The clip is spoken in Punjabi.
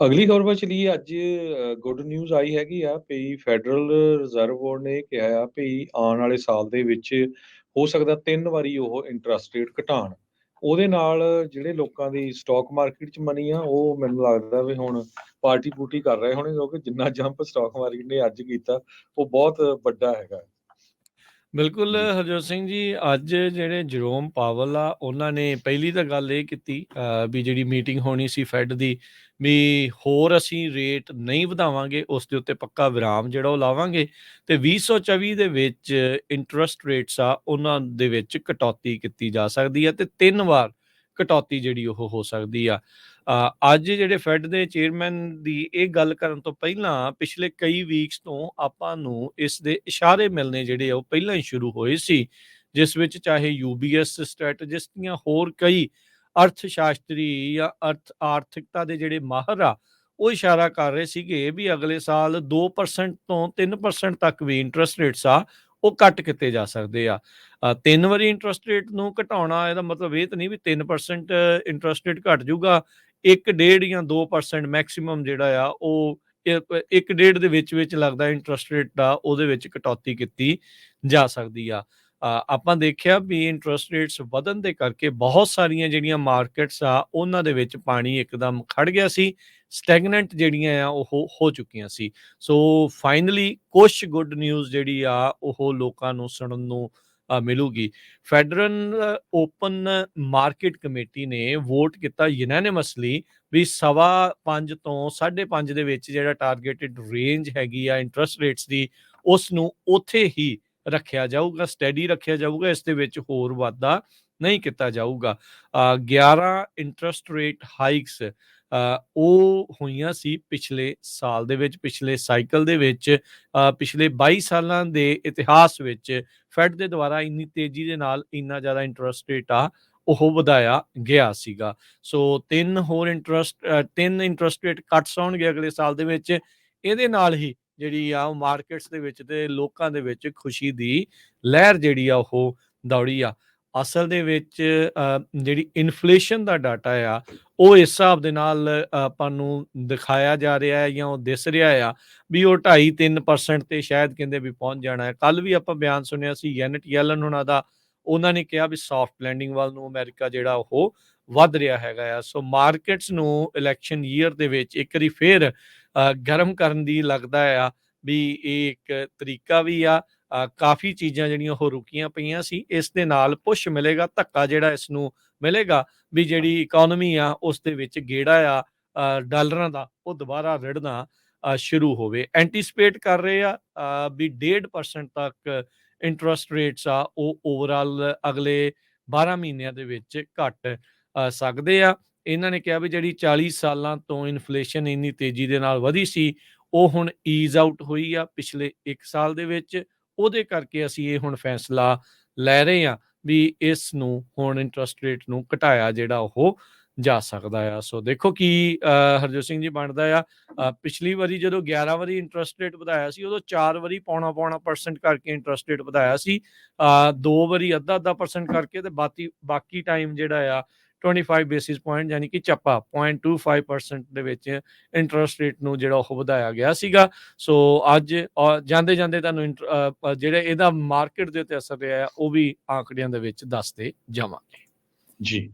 ਅਗਲੀ ਖਬਰ ਵੱਲ ਚਲੀਏ। ਅੱਜ ਗੁੱਡ ਨਿਊਜ਼ ਆਈ ਹੈਗੀ ਆ ਵੀ ਫੈਡਰਲ ਰਿਜ਼ਰਵ ਬੋਰਡ ਨੇ ਕਿਹਾ ਆ ਵੀ ਆਉਣ ਵਾਲੇ ਸਾਲ ਦੇ ਵਿੱਚ ਹੋ ਸਕਦਾ 3 ਵਾਰੀ ਉਹ ਇੰਟਰਸਟ ਰੇਟ ਘਟਾਉਣ। ਉਹਦੇ ਨਾਲ ਜਿਹੜੇ ਲੋਕਾਂ ਦੀ ਸਟਾਕ ਮਾਰਕੀਟ 'ਚ ਮਨੀ ਆ, ਉਹ ਮੈਨੂੰ ਲੱਗਦਾ ਵੀ ਹੁਣ ਪਾਰਟੀ ਪੂਰਟੀ ਕਰ ਰਹੇ ਹੋਣੇ, ਕਿਉਂਕਿ ਜਿੰਨਾ ਜੰਪ ਸਟਾਕ ਮਾਰਕੀਟ ਨੇ ਅੱਜ ਕੀਤਾ ਉਹ ਬਹੁਤ ਵੱਡਾ ਹੈਗਾ। ਬਿਲਕੁਲ ਜੀ ਹਰਜੋਤ ਸਿੰਘ ਜੀ, ਅੱਜ ਜਿਹੜੇ ਜਰੋਮ ਪਾਵਲ ਆ ਉਹਨਾਂ ਨੇ ਪਹਿਲੀ ਤਾਂ ਗੱਲ ਇਹ ਕੀਤੀ ਵੀ ਜਿਹੜੀ ਮੀਟਿੰਗ ਹੋਣੀ ਸੀ ਫੈਡ ਦੀ, ਵੀ ਹੋਰ ਅਸੀਂ ਰੇਟ ਨਹੀਂ ਵਧਾਵਾਂਗੇ, ਉਸ ਦੇ ਉੱਤੇ ਪੱਕਾ ਵਿਰਾਮ ਜਿਹੜਾ ਉਹ ਲਾਵਾਂਗੇ ਤੇ 2024 ਦੇ ਵਿੱਚ ਇੰਟਰਸਟ ਰੇਟਸ ਆ ਉਹਨਾਂ ਦੇ ਵਿੱਚ ਕਟੌਤੀ ਕੀਤੀ ਜਾ ਸਕਦੀ ਆ ਤੇ 3 ਵਾਰ ਕਟੌਤੀ ਜਿਹੜੀ ਉਹ ਹੋ ਸਕਦੀ ਆ। ਅੱਜ ਜਿਹੜੇ ਫੈਡ ਦੇ ਚੇਅਰਮੈਨ ਦੀ ਇਹ ਗੱਲ ਕਰਨ ਤੋਂ ਪਹਿਲਾਂ ਪਿਛਲੇ ਕਈ ਵੀਕਸ ਤੋਂ ਆਪਾਂ ਨੂੰ ਇਸ ਦੇ ਇਸ਼ਾਰੇ ਮਿਲਣੇ ਜਿਹੜੇ ਆ ਉਹ ਪਹਿਲਾਂ ਹੀ ਸ਼ੁਰੂ ਹੋਏ ਸੀ, ਜਿਸ ਵਿੱਚ ਚਾਹੇ UBS ਸਟ੍ਰੈਟਜਿਸਟ ਜਾਂ ਹੋਰ ਕਈ ਅਰਥ ਸ਼ਾਸਤਰੀ ਜਾਂ ਆਰਥਿਕਤਾ ਦੇ ਜਿਹੜੇ ਮਾਹਰ ਆ ਉਹ ਇਸ਼ਾਰਾ ਕਰ ਰਹੇ ਸੀਗੇ ਵੀ ਅਗਲੇ ਸਾਲ 2% ਤੋਂ 3% ਤੱਕ ਵੀ ਇੰਟਰਸਟ ਰੇਟਸ ਆ ਉਹ ਘੱਟ ਕੀਤੇ ਜਾ ਸਕਦੇ ਆ। 3 ਵਾਰੀ ਇੰਟਰਸਟ ਰੇਟ ਨੂੰ ਘਟਾਉਣਾ ਇਹਦਾ ਮਤਲਬ ਇਹ ਤਾਂ ਨਹੀਂ ਵੀ 3% ਇੰਟਰਸਟ ਰੇਟ ਘਟ ਜਾਊਗਾ। 1.5 ਜਾਂ 2% ਮੈਕਸਿਮਮ ਜਿਹੜਾ ਆ ਉਹ 1.5 ਦੇ ਵਿੱਚ ਲੱਗਦਾ ਇੰਟਰਸਟ ਰੇਟ ਦਾ ਉਹਦੇ ਵਿੱਚ ਕਟੌਤੀ ਕੀਤੀ ਜਾ ਸਕਦੀ ਆ। ਆਪਾਂ ਦੇਖਿਆ ਵੀ ਇੰਟਰਸਟ ਰੇਟਸ ਵਧਣ ਦੇ ਕਰਕੇ ਬਹੁਤ ਸਾਰੀਆਂ ਜਿਹੜੀਆਂ ਮਾਰਕੀਟਸ ਆ ਉਹਨਾਂ ਦੇ ਵਿੱਚ ਪਾਣੀ ਇੱਕਦਮ ਖੜ ਗਿਆ ਸੀ, ਸਟੈਗਨੈਂਟ ਜਿਹੜੀਆਂ ਆ ਉਹ ਹੋ ਚੁੱਕੀਆਂ ਸੀ। ਸੋ ਫਾਈਨਲੀ ਕੁਛ ਗੁੱਡ ਨਿਊਜ਼ ਜਿਹੜੀ ਆ ਉਹ ਲੋਕਾਂ ਨੂੰ ਸੁਣਨ ਨੂੰ ਮਿਲੂਗੀ। ਫੈਡਰਲ ਓਪਨ ਮਾਰਕੀਟ ਕਮੇਟੀ ਨੇ ਵੋਟ ਕੀਤਾ ਯੂਨੈਨਿਮਸਲੀ ਵੀ 5.25 ਤੋਂ 5.5 ਦੇ ਵਿੱਚ ਜਿਹੜਾ ਟਾਰਗੇਟਡ ਰੇਂਜ ਹੈਗੀ ਆ ਇੰਟਰਸਟ ਰੇਟਸ ਦੀ, ਉਸ ਨੂੰ ਉੱਥੇ ਹੀ ਰੱਖਿਆ ਜਾਊਗਾ, ਸਟੈਡੀ ਰੱਖਿਆ ਜਾਊਗਾ, ਇਸ ਦੇ ਵਿੱਚ ਹੋਰ ਵਾਧਾ ਨਹੀਂ ਕੀਤਾ ਜਾਊਗਾ। 11 ਇੰਟਰਸਟ ਰੇਟ ਹਾਈਕਸ ਉਹ ਹੋਈਆਂ ਸੀ ਪਿਛਲੇ ਸਾਲ ਦੇ ਵਿੱਚ, ਪਿਛਲੇ ਸਾਈਕਲ ਦੇ ਵਿੱਚ। ਪਿਛਲੇ 22 ਸਾਲਾਂ ਦੇ ਇਤਿਹਾਸ ਵਿੱਚ ਫੈਡ ਦੇ ਦੁਆਰਾ ਇੰਨੀ ਤੇਜ਼ੀ ਦੇ ਨਾਲ ਇੰਨਾ ਜ਼ਿਆਦਾ ਇੰਟਰਸਟ ਰੇਟ ਆ ਉਹ ਵਧਾਇਆ ਗਿਆ ਸੀਗਾ। ਸੋ 3 ਇੰਟਰਸਟ ਰੇਟ ਕੱਟਸ ਆਉਣਗੇ ਅਗਲੇ ਸਾਲ ਦੇ ਵਿੱਚ। ਇਹਦੇ ਨਾਲ ਹੀ ਜਿਹੜੀ ਆ ਉਹ ਮਾਰਕੀਟਸ ਦੇ ਵਿੱਚ ਤੇ ਲੋਕਾਂ ਦੇ ਵਿੱਚ ਖੁਸ਼ੀ ਦੀ ਲਹਿਰ ਜਿਹੜੀ ਆ ਉਹ ਦੌੜੀ ਆ। ਅਸਲ ਦੇ ਵਿੱਚ ਜਿਹੜੀ ਇਨਫਲੇਸ਼ਨ ਦਾ ਡਾਟਾ ਆ ਉਹ ਇਸ ਹਿਸਾਬ ਦੇ ਨਾਲ ਆਪਾਂ ਨੂੰ ਦਿਖਾਇਆ ਜਾ ਰਿਹਾ ਹੈ ਜਾਂ ਉਹ ਦਿਸ ਰਿਹਾ ਆ ਵੀ ਉਹ 2.5-3% ਤੇ ਸ਼ਾਇਦ ਕਹਿੰਦੇ ਵੀ ਪਹੁੰਚ ਜਾਣਾ ਹੈ। ਕੱਲ ਵੀ ਆਪਾਂ ਬਿਆਨ ਸੁਣਿਆ ਸੀ ਜੈਨਟ ਯੈਲਨ ਉਹਨਾਂ ਦਾ, ਉਹਨਾਂ ਨੇ ਕਿਹਾ ਵੀ ਸੌਫਟ ਲੈਂਡਿੰਗ ਵੱਲ ਨੂੰ ਅਮਰੀਕਾ ਜਿਹੜਾ ਉਹ ਵੱਧ ਰਿਹਾ ਹੈਗਾ ਆ। ਸੋ ਮਾਰਕੀਟਸ ਨੂੰ ਇਲੈਕਸ਼ਨ ਈਅਰ ਦੇ ਵਿੱਚ ਇੱਕ ਵਾਰੀ ਫੇਰ ਗਰਮ ਕਰਨ ਦੀ ਲੱਗਦਾ ਆ ਵੀ ਇਹ ਇੱਕ ਤਰੀਕਾ ਵੀ ਆ। ਕਾਫੀ ਚੀਜ਼ਾਂ ਜਿਹੜੀਆਂ ਉਹ ਰੁਕੀਆਂ ਪਈਆਂ ਸੀ, ਇਸ ਦੇ ਨਾਲ ਪੁਸ਼ ਮਿਲੇਗਾ, ਧੱਕਾ ਜਿਹੜਾ ਇਸ ਨੂੰ ਮਿਲੇਗਾ ਵੀ ਜਿਹੜੀ ਇਕਨੋਮੀ ਆ ਉਸ ਦੇ ਵਿੱਚ ਗੇੜਾ ਆ ਡਾਲਰਾਂ ਦਾ ਉਹ ਦੁਬਾਰਾ ਰਿੜਨਾ ਸ਼ੁਰੂ ਹੋਵੇ। ਐਂਟੀਸਪੇਟ ਕਰ ਰਹੇ ਆ ਵੀ 1.5% ਤੱਕ ਇੰਟਰਸਟ ਰੇਟਸ ਆ ਉਹ ਓਵਰਆਲ ਅਗਲੇ 12 ਮਹੀਨਿਆਂ ਦੇ ਵਿੱਚ ਘਟ ਸਕਦੇ ਆ। ਇਹਨਾਂ ਨੇ ਕਿਹਾ ਵੀ ਜਿਹੜੀ 40 ਸਾਲਾਂ ਤੋਂ ਇਨਫਲੇਸ਼ਨ ਇੰਨੀ ਤੇਜ਼ੀ ਦੇ ਨਾਲ ਵਧੀ ਸੀ ਉਹ ਹੁਣ ਈਜ਼ ਆਊਟ ਹੋਈ ਆ ਪਿਛਲੇ 1 ਸਾਲ ਦੇ ਵਿੱਚ। ਉਹਦੇ ਕਰਕੇ ਅਸੀਂ ਇਹ ਹੁਣ ਫੈਸਲਾ ਲੈ ਰਹੇ ਹਾਂ ਵੀ ਇਸ ਨੂੰ ਹੁਣ ਇੰਟਰਸਟ ਰੇਟ ਨੂੰ ਘਟਾਇਆ ਜਿਹੜਾ ਉਹ ਜਾ ਸਕਦਾ ਆ। ਸੋ ਦੇਖੋ ਕੀ ਹਰਜੋਤ ਸਿੰਘ ਜੀ ਬਣਦਾ ਆ। ਪਿਛਲੀ ਵਾਰੀ ਜਦੋਂ 11 ਵਾਰੀ ਇੰਟਰਸਟ ਰੇਟ ਵਧਾਇਆ ਸੀ ਉਦੋਂ 4 ਵਾਰੀ ਪੌਣਾ % ਕਰਕੇ ਇੰਟਰਸਟ ਰੇਟ ਵਧਾਇਆ ਸੀ। 2 ਵਾਰੀ ਅੱਧਾ % ਕਰਕੇ ਤੇ ਬਾਕੀ ਟਾਈਮ ਜਿਹੜਾ ਆ 25 ਬੇਸਿਸ ਪੁਆਇੰਟ ਯਾਨੀ ਕਿ ਚੱਪਾ 0.25% ਦੇ ਵਿੱਚ ਇੰਟਰਸਟ ਰੇਟ ਨੂੰ ਜਿਹੜਾ ਉਹ ਵਧਾਇਆ ਗਿਆ ਸੀਗਾ। ਸੋ ਅੱਜ ਜਾਂਦੇ ਤੁਹਾਨੂੰ ਜਿਹੜੇ ਇਹਦਾ ਮਾਰਕੀਟ ਦੇ ਉੱਤੇ ਅਸਰ ਰਿਹਾ ਉਹ ਵੀ ਆંકੜਿਆਂ ਦੇ ਵਿੱਚ ਦੱਸਦੇ ਜਾਵਾਂਗੇ। ਜੀ।